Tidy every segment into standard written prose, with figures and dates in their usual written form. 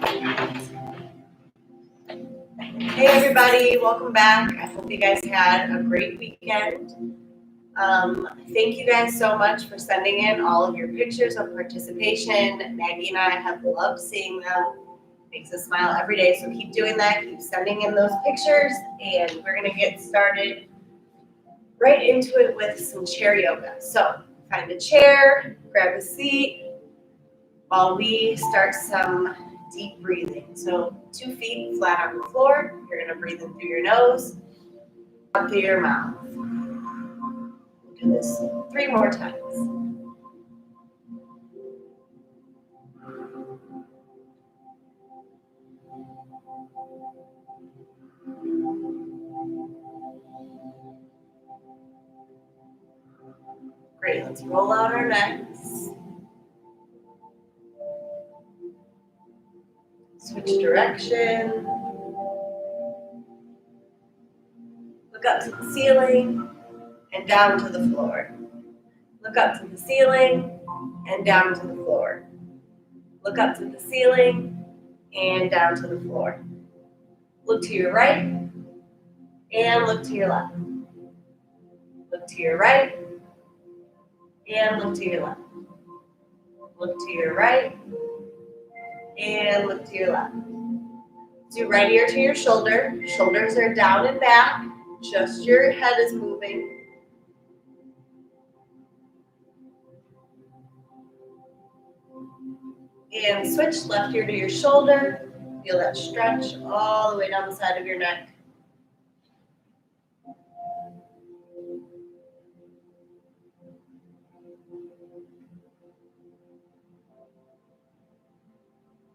Hey everybody, welcome back. I hope you guys had a great weekend. Thank you guys so much for sending in all of your pictures of participation. Maggie and I have loved seeing them. Makes us smile every day, so keep doing that. Keep sending in those pictures, and we're gonna get started right into it with some chair yoga. So find a chair, grab a seat while we start some deep breathing. So 2 feet flat on the floor. You're gonna breathe in through your nose, out through your mouth. We'll do this 3 more times. Great, let's roll out our necks. Switch direction. Look up to the ceiling and down to the floor. Look up to the ceiling and down to the floor. Look up to the ceiling and down to the floor. Look to your right and look to your left. Look to your right and look to your left. Look to your right and look to your left. Do right ear to your shoulder. Shoulders are down and back. Just your head is moving. And switch left ear to your shoulder. Feel that stretch all the way down the side of your neck.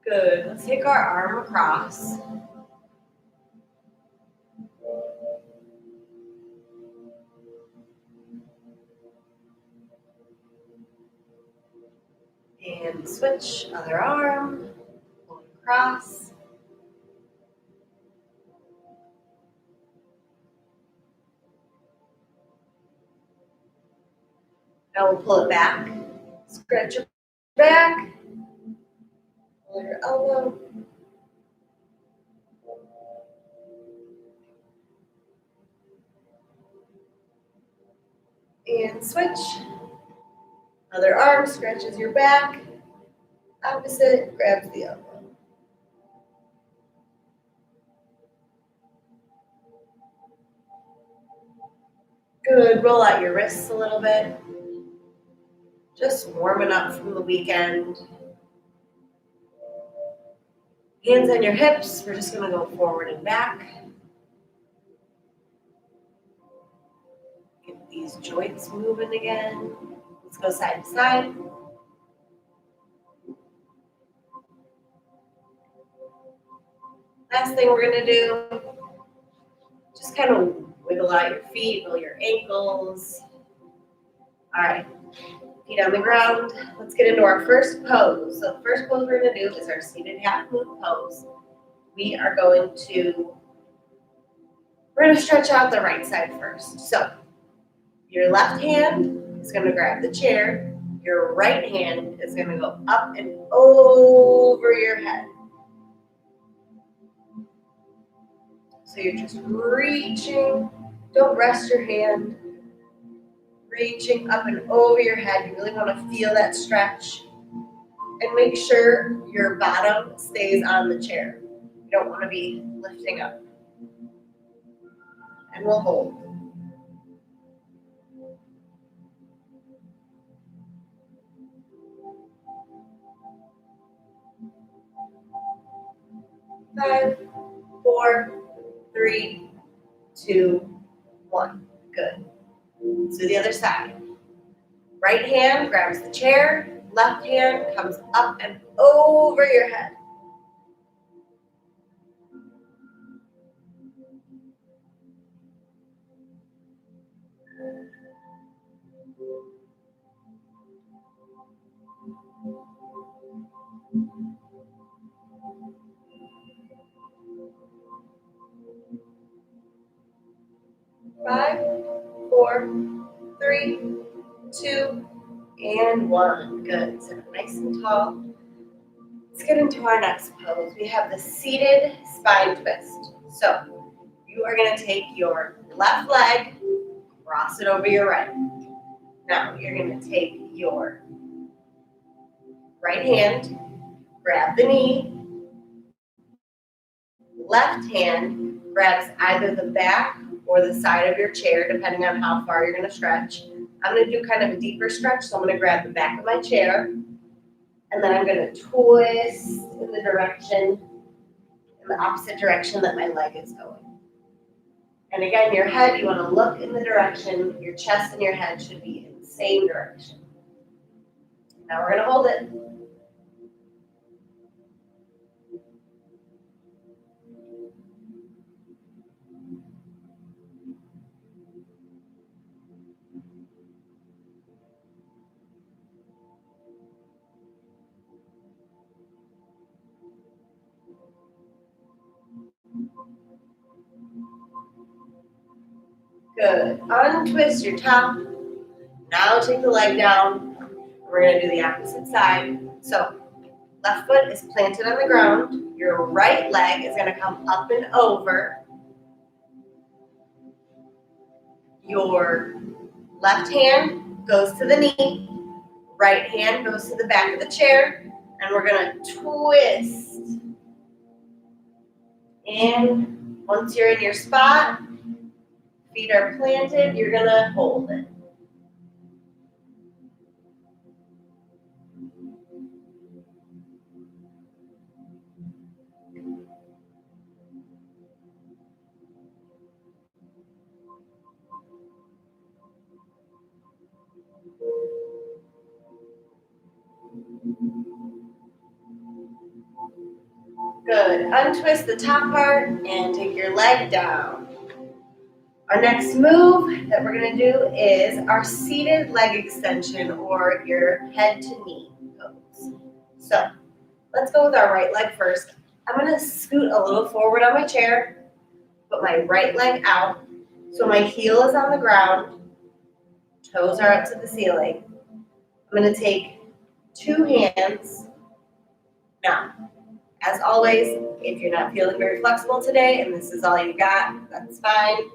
Good. Let's take our arm across. And switch, other arm, pull it across. Now we'll pull it back. Stretch your back. Pull your elbow. And switch. Other arm stretches your back. Opposite grabs the elbow. Good. Roll out your wrists a little bit. Just warming up from the weekend. Hands on your hips. We're just going to go forward and back. Get these joints moving again. Let's go side to side. Last thing we're going to do, just kind of wiggle out your feet, wiggle your ankles. All right, feet on the ground. Let's get into our first pose. So the first pose we're going to do is our seated half moon pose. We're going to stretch out the right side first. So your left hand is going to grab the chair. Your right hand is going to go up and over your head. So you're just reaching. Don't rest your hand. Reaching up and over your head. You really want to feel that stretch. And make sure your bottom stays on the chair. You don't want to be lifting up. And we'll hold. Five, 4, 3, 2, 1. Good. So the other side. Right hand grabs the chair. Left hand comes up and over your head. Five, 4, 3, 2, and 1. Good. Sit up nice and tall. Let's get into our next pose. We have the seated spine twist. So you are going to take your left leg, cross it over your right. Now you're going to take your right hand, grab the knee, left hand grabs either the back or the side of your chair, depending on how far you're going to stretch. I'm going to do kind of a deeper stretch, so I'm going to grab the back of my chair, and then I'm going to twist in the opposite direction that my leg is going. And again, your head, you want to look in the direction, your chest and your head should be in the same direction. Now we're going to hold it. Good. Untwist your top. Now take the leg down. We're going to do the opposite side. So left foot is planted on the ground. Your right leg is going to come up and over. Your left hand goes to the knee. Right hand goes to the back of the chair. And we're going to twist. And once you're in your spot, feet are planted, you're going to hold it. Good. Untwist the top part and take your leg down. Our next move that we're going to do is our seated leg extension, or your head to knee pose. So let's go with our right leg first. I'm going to scoot a little forward on my chair, put my right leg out, so my heel is on the ground, toes are up to the ceiling. I'm going to take two hands. Now, as always, if you're not feeling very flexible today and this is all you got, that's fine.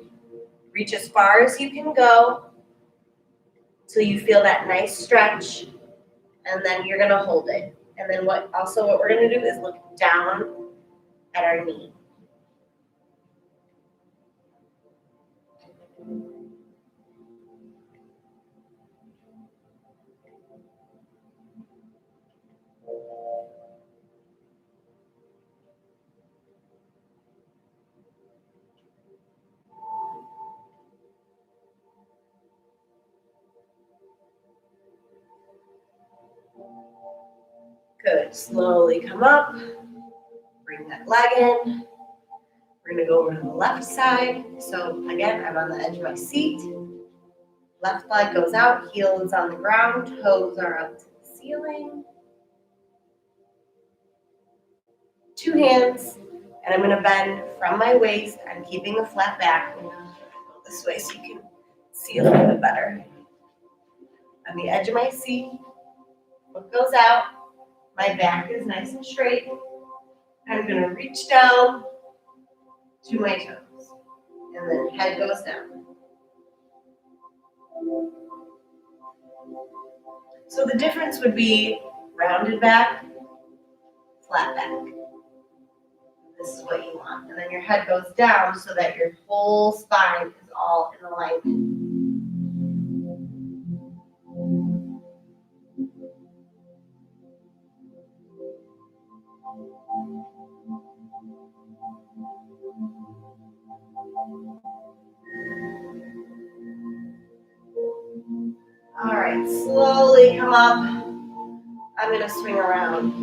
Reach as far as you can go till you feel that nice stretch, and then you're going to hold it. And then what we're going to do is look down at our knee. Good. Slowly come up. Bring that leg in. We're going to go over to the left side. So again, I'm on the edge of my seat. Left leg goes out, heel is on the ground, toes are up to the ceiling. Two hands, and I'm going to bend from my waist. I'm keeping a flat back. I'm going to go this way so you can see a little bit better. On the edge of my seat, foot goes out. My back is nice and straight. I'm going to reach down to my toes, and then head goes down. So the difference would be rounded back, flat back. This is what you want. And then your head goes down so that your whole spine is all in alignment. All right, slowly come up. I'm going to swing around.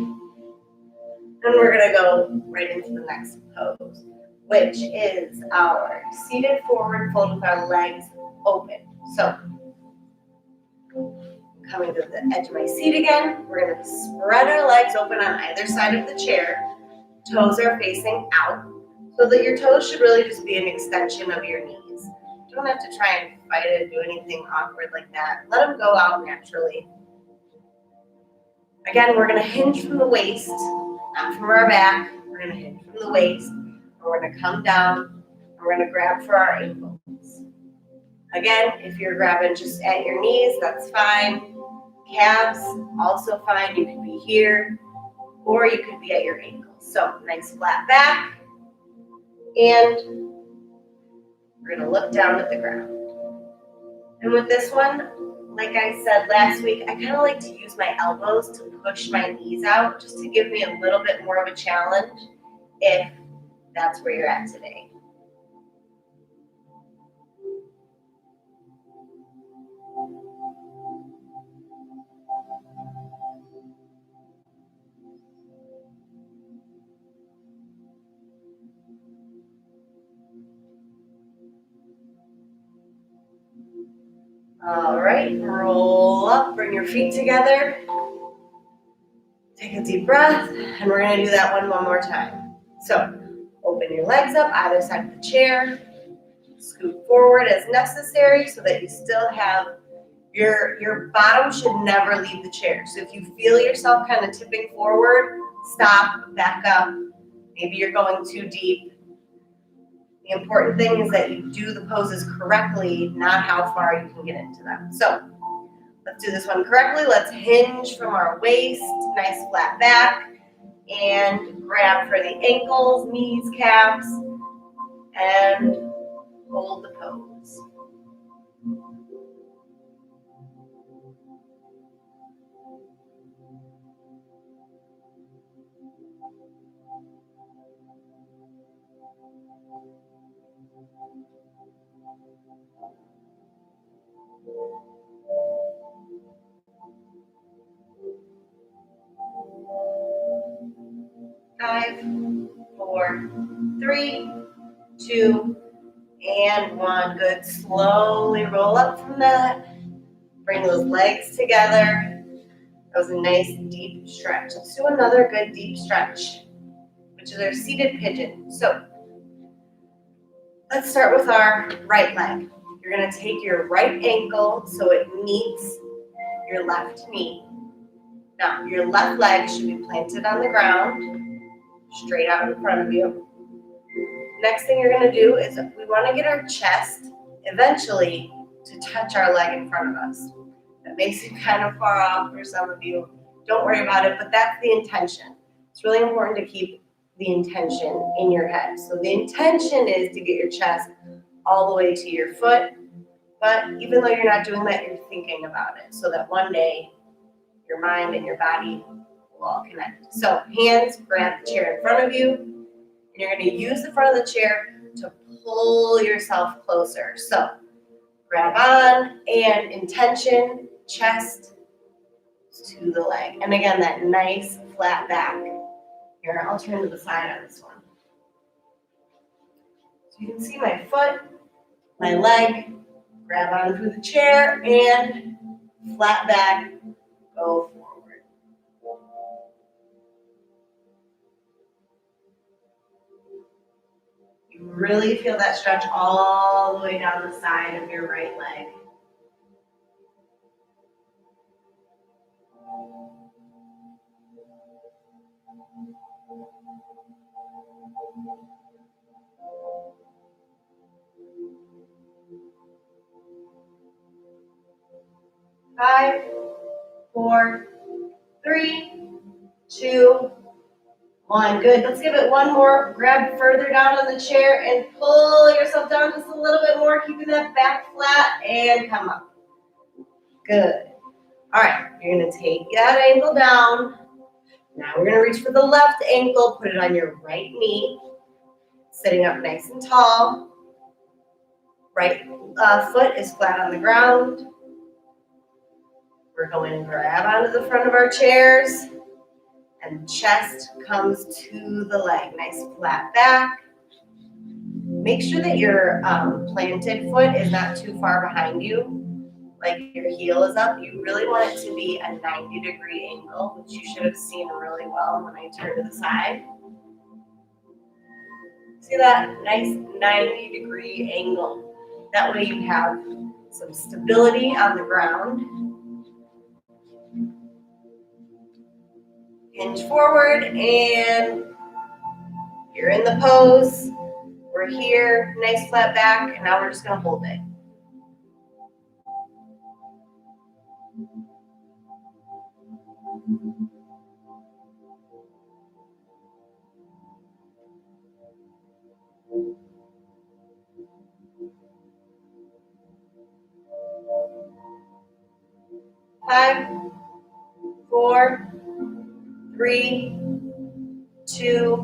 And we're going to go right into the next pose, which is our seated forward fold with our legs open. So, coming to the edge of my seat again, we're going to spread our legs open on either side of the chair. Toes are facing out, so that your toes should really just be an extension of your knees. You don't have to try and fight it, do anything awkward like that. Let them go out naturally. Again, we're going to hinge from the waist. not from our back. We're gonna hinge from the waist. And we're gonna come down. And we're gonna grab for our ankles. Again, if you're grabbing just at your knees, that's fine. Calves, also fine. You could be here, or you could be at your ankles. So nice flat back. And we're gonna look down at the ground. And with this one, like I said last week, I kind of like to use my elbows to push my knees out just to give me a little bit more of a challenge if that's where you're at today. All right, roll up, bring your feet together. Take a deep breath, and we're gonna do that one more time. So, open your legs up, either side of the chair. Scoot forward as necessary so that you still have your bottom should never leave the chair. So if you feel yourself kind of tipping forward, stop, back up. Maybe you're going too deep. The important thing is that you do the poses correctly, not how far you can get into them. So let's do this one correctly. Let's hinge from our waist, nice flat back, and grab for the ankles, knees, calves, and hold the pose. Five, 4, 3, 2, and 1. Good. Slowly roll up from that. Bring those legs together. That was a nice deep stretch. Let's do another good deep stretch, which is our seated pigeon. So let's start with our right leg. You're going to take your right ankle so it meets your left knee. Now, your left leg should be planted on the ground, straight out in front of you. Next thing you're going to do is we want to get our chest eventually to touch our leg in front of us. That makes it kind of far off for some of you. Don't worry about it, but that's the intention. It's really important to keep the intention in your head. So the intention is to get your chest all the way to your foot, but even though you're not doing that, you're thinking about it so that one day your mind and your body will all connect. So hands grab the chair in front of you, and you're going to use the front of the chair to pull yourself closer. So grab on and intention, chest to the leg. And again, that nice flat back. Here, I'll turn to the side on this one. So you can see my foot, my leg, grab on through the chair, and flat back, go forward. You really feel that stretch all the way down the side of your right leg. Five, 4, 3, 2, 1. Good. Let's give it one more. Grab further down on the chair and pull yourself down just a little bit more, keeping that back flat, and come up. Good. All right. You're going to take that ankle down. Now we're going to reach for the left ankle. Put it on your right knee. Sitting up nice and tall. Right foot is flat on the ground. We're going to grab onto the front of our chairs, and chest comes to the leg. Nice flat back. Make sure that your planted foot is not too far behind you, like your heel is up. You really want it to be a 90-degree angle, which you should have seen really well when I turned to the side. See that? Nice 90-degree angle. That way you have some stability on the ground. Hinge forward, and you're in the pose. We're here, nice flat back, and now we're just gonna hold it. Five, 4, 3, 2,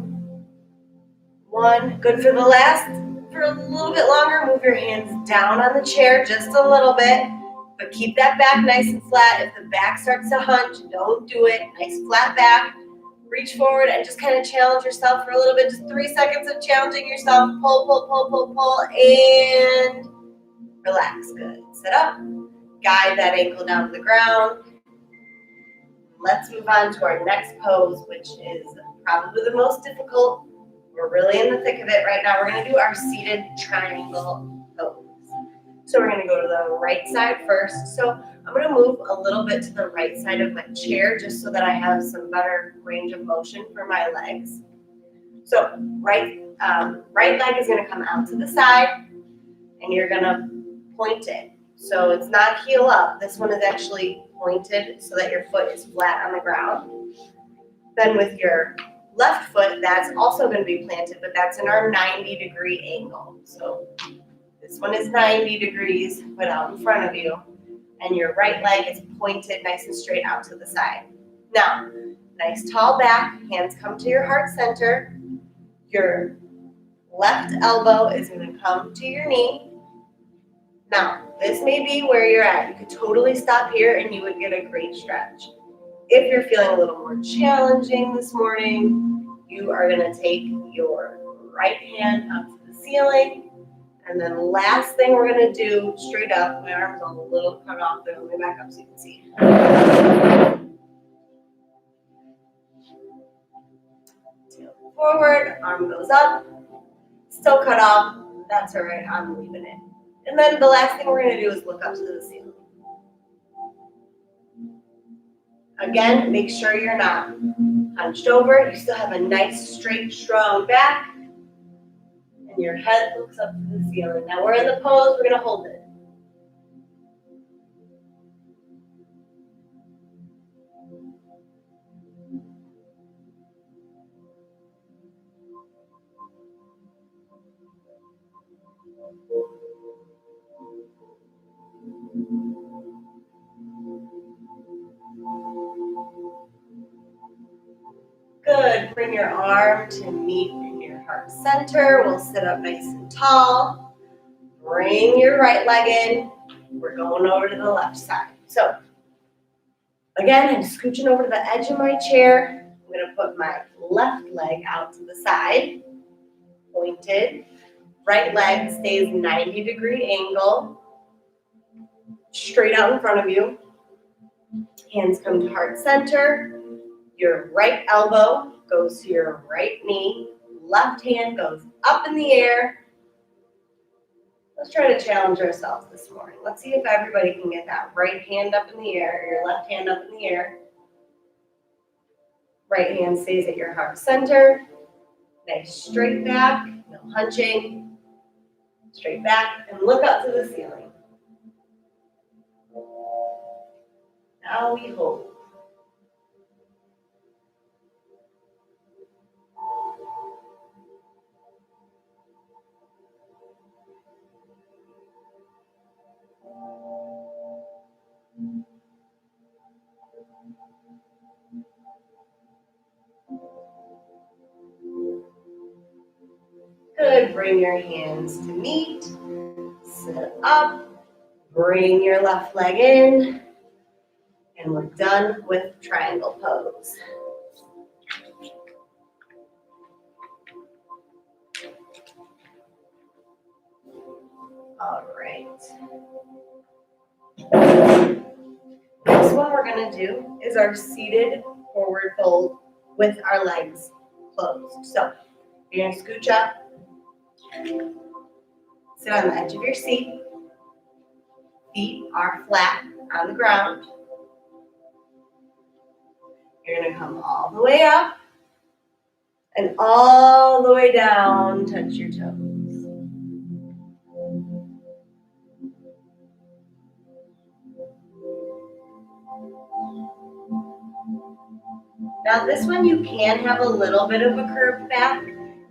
1. Good for the last. For a little bit longer, move your hands down on the chair just a little bit, but keep that back nice and flat. If the back starts to hunch, don't do it. Nice flat back. Reach forward and just kind of challenge yourself for a little bit. Just 3 seconds of challenging yourself. Pull, pull, pull, pull, pull, and relax. Good. Sit up. Guide that ankle down to the ground. Let's move on to our next pose, which is probably the most difficult. We're really in the thick of it right now. We're going to do our seated triangle pose. So we're going to go to the right side first. So I'm going to move a little bit to the right side of my chair just so that I have some better range of motion for my legs. So right leg is going to come out to the side, and you're going to point it. So it's not heel up. This one is actually pointed so that your foot is flat on the ground. Then with your left foot, that's also going to be planted, but that's in our 90-degree angle. So this one is 90 degrees put out in front of you, and your right leg is pointed nice and straight out to the side. Now, nice tall back, hands come to your heart center. Your left elbow is going to come to your knee. Now, this may be where you're at. You could totally stop here and you would get a great stretch. If you're feeling a little more challenging this morning, you are going to take your right hand up to the ceiling. And then last thing we're going to do, straight up, my arm's a little cut off there. Let me back up so you can see. Tail forward, arm goes up, still cut off. That's all right, I'm leaving it. And then the last thing we're going to do is look up to the ceiling. Again, make sure you're not hunched over. You still have a nice, straight, strong back. And your head looks up to the ceiling. Now we're in the pose. We're going to hold it. Good. Bring your arm to meet in your heart center. We'll sit up nice and tall. Bring your right leg in. We're going over to the left side. So, again, I'm scooching over to the edge of my chair. I'm going to put my left leg out to the side, pointed. Right leg stays 90-degree angle, straight out in front of you. Hands come to heart center. Your right elbow goes to your right knee. Left hand goes up in the air. Let's try to challenge ourselves this morning. Let's see if everybody can get that right hand up in the air, your left hand up in the air. Right hand stays at your heart center. Nice straight back, no hunching. Straight back and look up to the ceiling. Now we hold. Good. Bring your hands to meet. Sit up. Bring your left leg in. And we're done with triangle pose. All right. Next one we're going to do is our seated forward fold with our legs closed. So you're going to scooch up. Sit on the edge of your seat. Feet are flat on the ground. You're gonna come all the way up and all the way down, touch your toes. Now this one you can have a little bit of a curved back.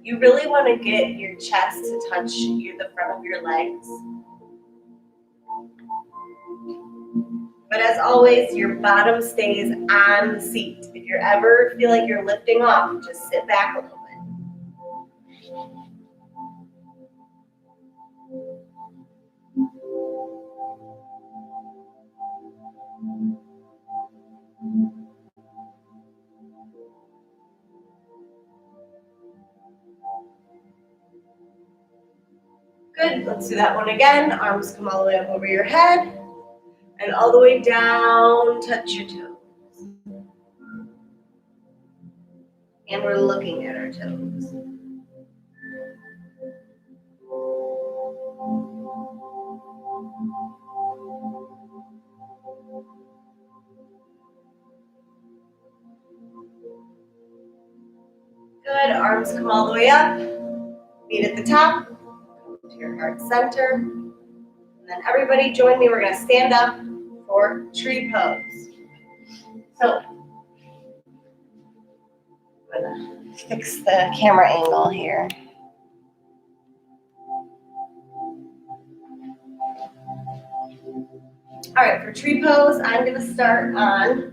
You really want to get your chest to touch the front of your legs. But as always, your bottom stays on the seat. If you ever feel like you're lifting off, just sit back a little bit. Good, let's do that one again. Arms come all the way up over your head and all the way down, touch your toes. And we're looking at our toes. Good, arms come all the way up, feet at the top, to your heart center. And then everybody join me, we're gonna stand up for tree pose. So, I'm gonna fix the camera angle here. All right, for tree pose, I'm gonna start on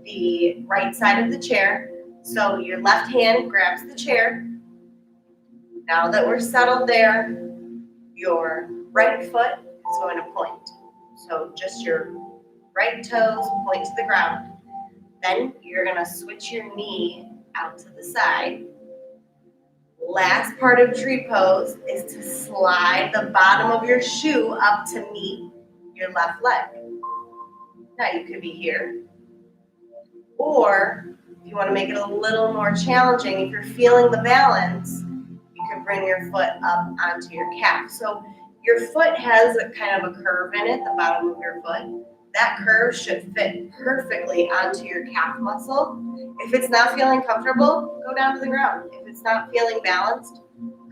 the right side of the chair. So your left hand grabs the chair. Now that we're settled there, your right foot is going to point. So just your right toes point to the ground. Then you're gonna switch your knee out to the side. Last part of tree pose is to slide the bottom of your shoe up to meet your left leg. Now you could be here. Or if you want to make it a little more challenging, if you're feeling the balance, you can bring your foot up onto your calf. So your foot has a kind of a curve in it, the bottom of your foot. That curve should fit perfectly onto your calf muscle. If it's not feeling comfortable, go down to the ground. If it's not feeling balanced,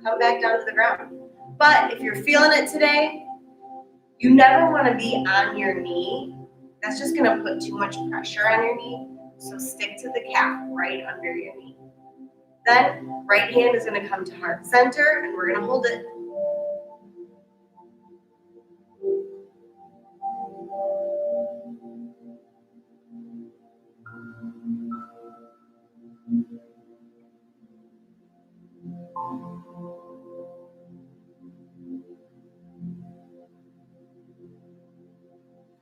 come back down to the ground. But if you're feeling it today, you never want to be on your knee. That's just going to put too much pressure on your knee. So stick to the calf right under your knee. Then right hand is going to come to heart center and we're going to hold it.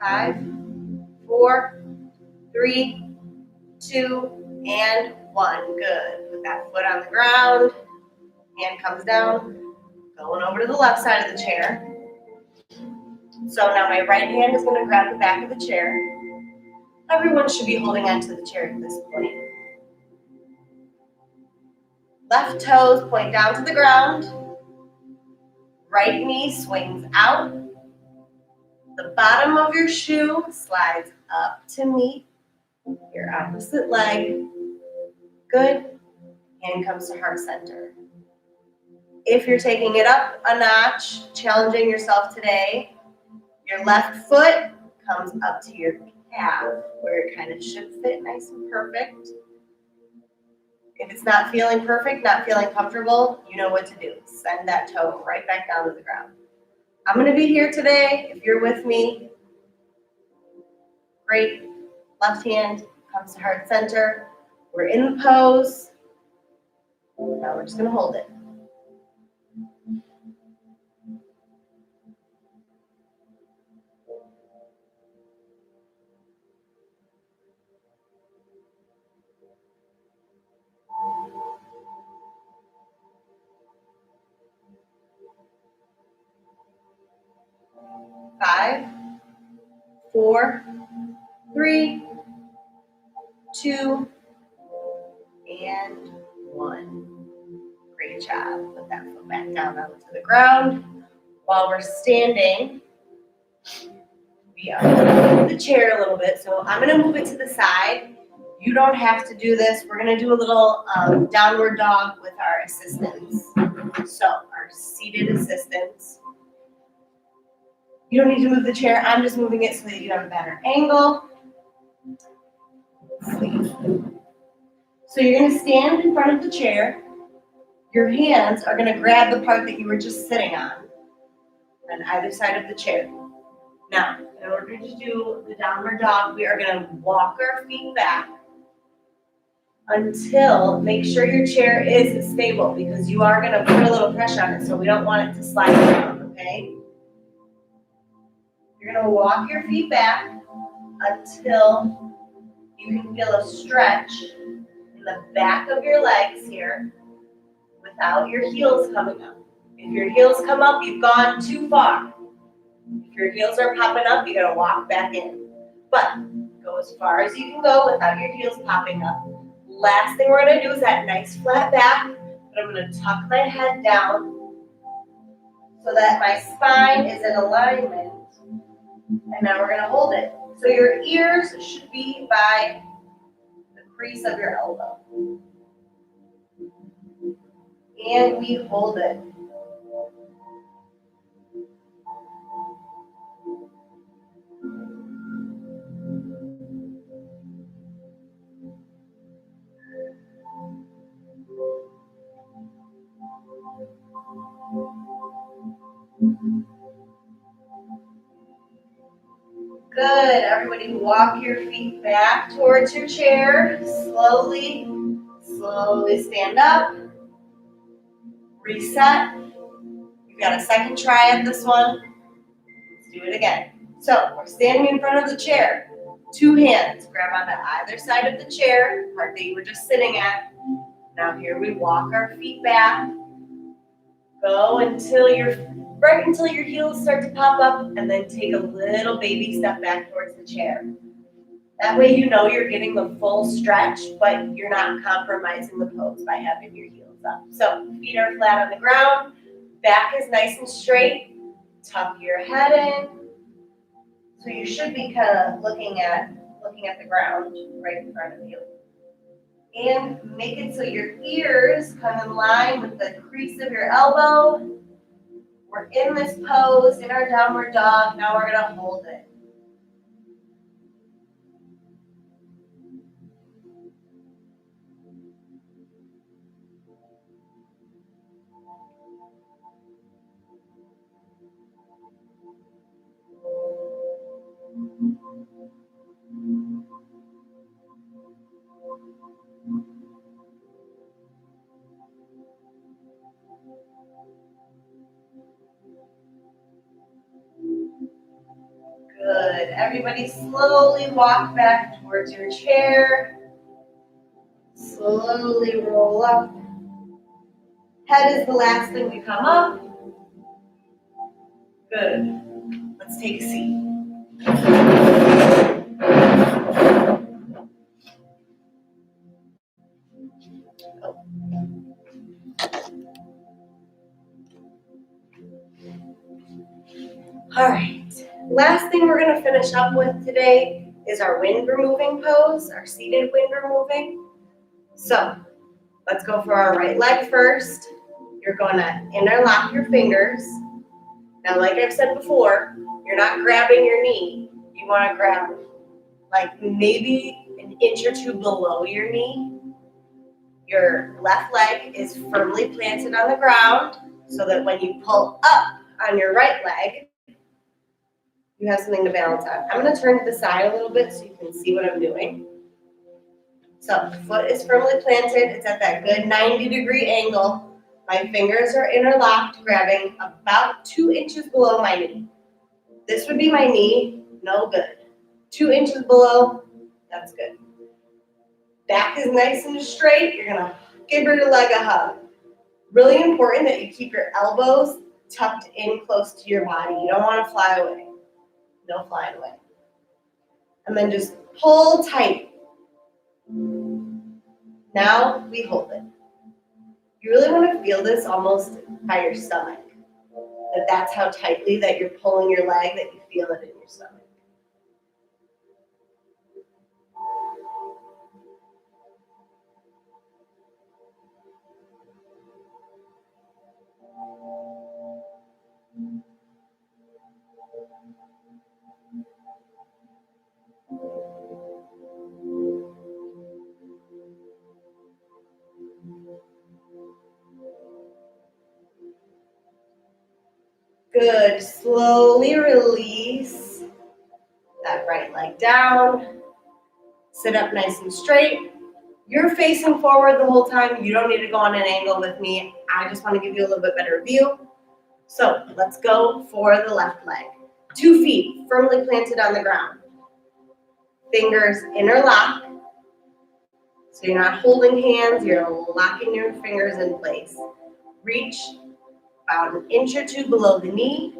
Five, 4, 3, 2, and 1. Good. Put that foot on the ground. Hand comes down. Going over to the left side of the chair. So now my right hand is going to grab the back of the chair. Everyone should be holding onto the chair at this point. Left toes point down to the ground. Right knee swings out. The bottom of your shoe slides up to meet your opposite leg. Good. Hand comes to heart center. If you're taking it up a notch, challenging yourself today, your left foot comes up to your calf where it kind of should fit nice and perfect. If it's not feeling perfect, not feeling comfortable, you know what to do. Send that toe right back down to the ground. I'm going to be here today. If you're with me, great. Left hand comes to heart center. We're in the pose. Now we're just going to hold it. Five, 4, 3, 2, and 1. Great job. Put that foot back down onto the ground. While we're standing, we are moving the chair a little bit. So I'm going to move it to the side. You don't have to do this. We're gonna do a little downward dog with our assistants. So our seated assistants. You don't need to move the chair. I'm just moving it so that you have a better angle. So you're gonna stand in front of the chair. Your hands are gonna grab the part that you were just sitting on either side of the chair. Now, in order to do the downward dog, we are gonna walk our feet back until, make sure your chair is stable because you are gonna put a little pressure on it, so we don't want it to slide down, okay? You're gonna walk your feet back until you can feel a stretch in the back of your legs here without your heels coming up. If your heels come up, you've gone too far. If your heels are popping up, you gotta walk back in. But go as far as you can go without your heels popping up. Last thing we're gonna do is that nice flat back, but I'm gonna tuck my head down so that my spine is in alignment. And now we're gonna hold it. So your ears should be by the crease of your elbow. And we hold it. Good, everybody walk your feet back towards your chair. Slowly stand up. Reset. You've got a second try at this one. Let's do it again. So we're standing in front of the chair. Two hands, grab onto either side of the chair, part that you were just sitting at. Now here we walk our feet back. Go until your heels start to pop up, and then take a little baby step back towards the chair. That way you know you're getting the full stretch, but you're not compromising the pose by having your heels up. So feet are flat on the ground, back is nice and straight, tuck your head in. So you should be kind of looking at the ground right in front of you. And make it so your ears come in line with the crease of your elbow. We're in this pose, in our downward dog. Now we're gonna hold it. Good. Everybody slowly walk back towards your chair. Slowly roll up. Head is the last thing to come up. Good. Let's take a seat. All right. Last thing we're going to finish up with today is our wind removing pose, our seated wind removing. So let's go for our right leg first. You're going to interlock your fingers. Now, like I've said before, you're not grabbing your knee. You want to grab like maybe an inch or two below your knee. Your left leg is firmly planted on the ground so that when you pull up on your right leg, you have something to balance on. I'm going to turn to the side a little bit so you can see what I'm doing. So the foot is firmly planted. It's at that good 90-degree angle. My fingers are interlocked, grabbing about 2 inches below my knee. This would be my knee, no good. 2 inches below, that's good. Back is nice and straight. You're gonna give your leg a hug. Really important that you keep your elbows tucked in close to your body. You don't want to fly away. No flying away. And then just pull tight. Now we hold it. You really want to feel this almost by your stomach. That's how tightly that you're pulling your leg, that you feel it in your stomach. Good. Slowly release that right leg down. Sit up nice and straight. You're facing forward the whole time. You don't need to go on an angle with me. I just want to give you a little bit better view. So let's go for the left leg. 2 feet firmly planted on the ground. Fingers interlock. So you're not holding hands, you're locking your fingers in place. Reach about an inch or two below the knee.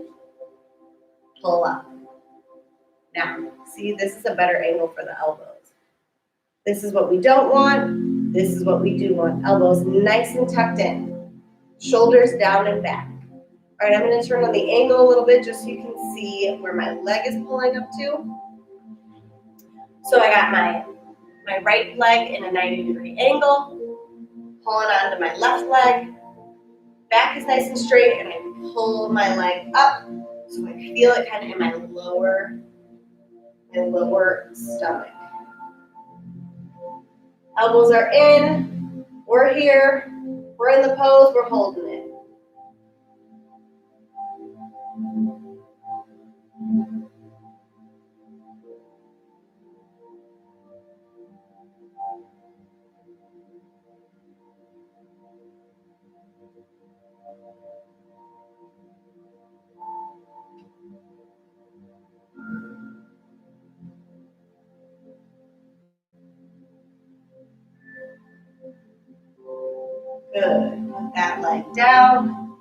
Pull up. Now, see, this is a better angle for the elbows. This is what we don't want. This is what we do want. Elbows nice and tucked in. Shoulders down and back. All right, I'm going to turn on the angle a little bit just so you can see where my leg is pulling up to. So I got my right leg in a 90-degree angle, pulling onto my left leg. Back is nice and straight, and I pull my leg up so I feel it kind of in my lower stomach. Elbows are in. We're here. We're in the pose. We're holding it. Good. Put that leg down.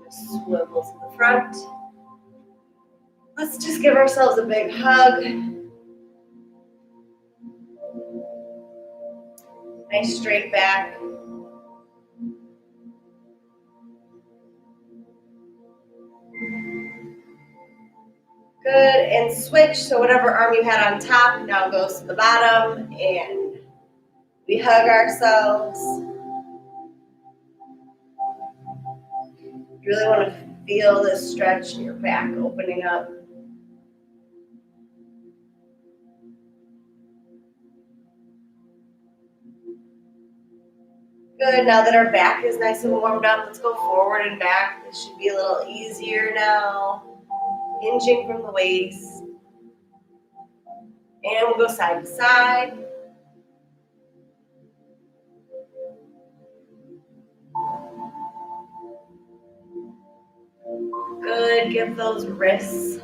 Swivel to the front. Let's just give ourselves a big hug. Nice straight back. Good, and switch. So whatever arm you had on top now goes to the bottom, and we hug ourselves. You really want to feel this stretch in your back opening up. Good, now that our back is nice and warmed up, let's go forward and back. This should be a little easier now. Hinging from the waist. And we'll go side to side. Good, give those wrists,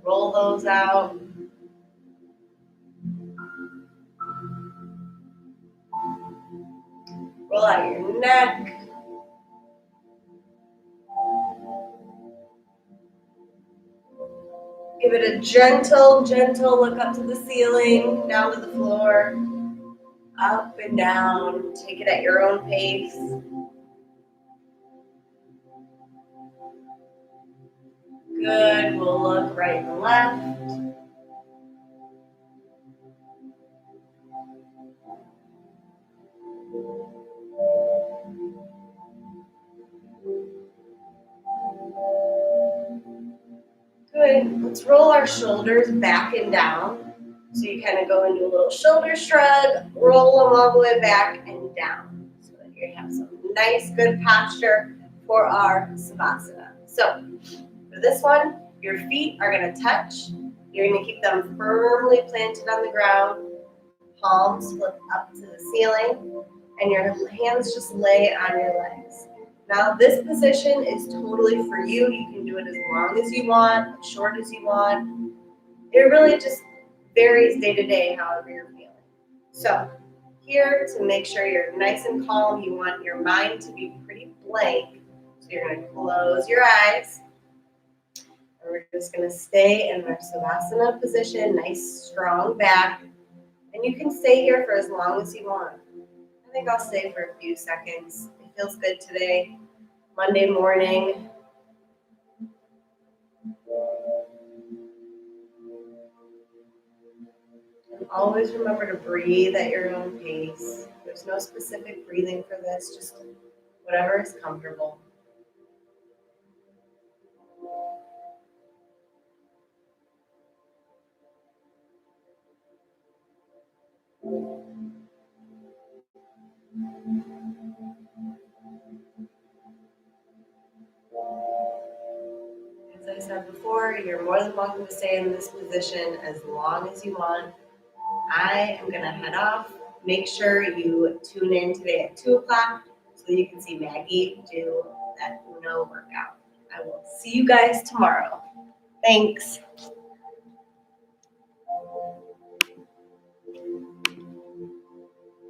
roll those out. Roll out your neck. Give it a gentle look up to the ceiling, down to the floor, up and down. Take it at your own pace. Good, we'll look right and left. Good, let's roll our shoulders back and down. So you kind of go into a little shoulder shrug, roll them all the way back and down. So that you have some nice, good posture for our Savasana. So for this one, your feet are going to touch. You're going to keep them firmly planted on the ground. Palms flip up to the ceiling. And your hands just lay on your legs. Now this position is totally for you. You can do it as long as you want, as short as you want. It really just varies day to day, however you're feeling. So here, to make sure you're nice and calm, you want your mind to be pretty blank. So you're going to close your eyes. And we're just going to stay in our Savasana position, nice strong back. And you can stay here for as long as you want. I think I'll stay for a few seconds. It feels good today, Monday morning. And always remember to breathe at your own pace. There's no specific breathing for this, just whatever is comfortable. You're more than welcome to stay in this position as long as you want. I am gonna head off. Make sure you tune in today at 2 o'clock so you can see Maggie do that Uno workout. I will see you guys tomorrow. Thanks.